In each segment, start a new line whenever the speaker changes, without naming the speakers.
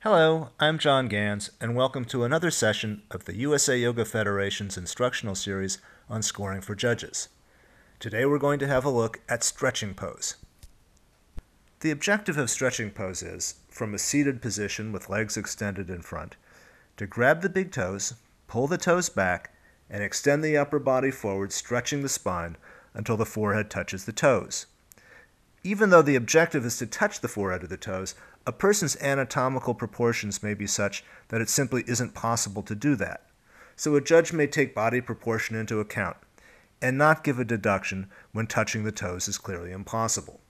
Hello, I'm John Gans, and welcome to another session of the USA Yoga Federation's instructional series on scoring for judges. Today we're going to have a look at stretching pose. The objective of stretching pose is, from a seated position with legs extended in front, to grab the big toes, pull the toes back, and extend the upper body forward, stretching the spine until the forehead touches the toes. Even though the objective is to touch the forehead of the toes, a person's anatomical proportions may be such that it simply isn't possible to do that. So a judge may take body proportion into account and not give a deduction when touching the toes is clearly impossible.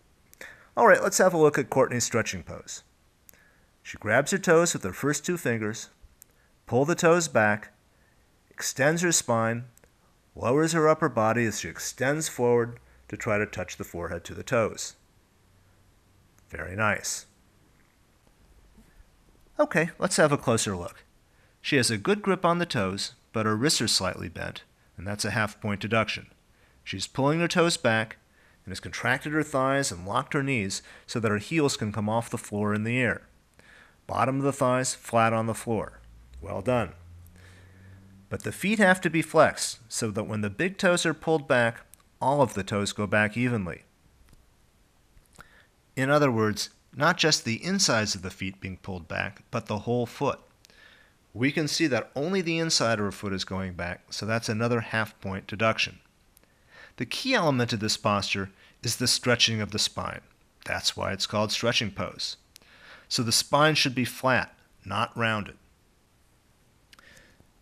All right, let's have a look at Courtney's stretching pose. She grabs her toes with her first two fingers, pulls the toes back, extends her spine, lowers her upper body as she extends forward to try to touch the forehead to the toes. Very nice. Okay, let's have a closer look. She has a good grip on the toes, but her wrists are slightly bent, and that's a half-point deduction. She's pulling her toes back and has contracted her thighs and locked her knees so that her heels can come off the floor in the air. Bottom of the thighs flat on the floor. Well done. But the feet have to be flexed so that when the big toes are pulled back, all of the toes go back evenly. In other words, not just the insides of the feet being pulled back, but the whole foot. We can see that only the inside of her foot is going back, so that's another half-point deduction. The key element of this posture is the stretching of the spine. That's why it's called stretching pose. So the spine should be flat, not rounded.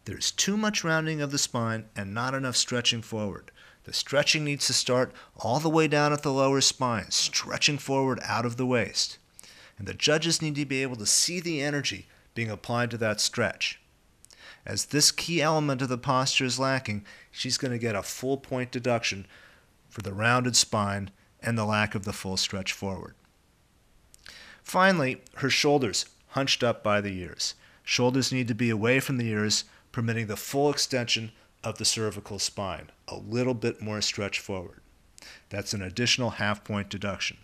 There's too much rounding of the spine and not enough stretching forward. The stretching needs to start all the way down at the lower spine, stretching forward out of the waist. And the judges need to be able to see the energy being applied to that stretch. As this key element of the posture is lacking, she's going to get a full point deduction for the rounded spine and the lack of the full stretch forward. Finally, her shoulders hunched up by the ears. Shoulders need to be away from the ears, permitting the full extension of the cervical spine, a little bit more stretch forward. That's an additional half-point deduction.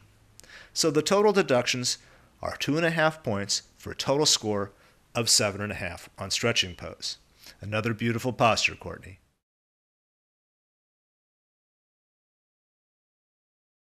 So the total deductions are 2.5 points for a total score of 7.5 on stretching pose. Another beautiful posture, Courtney.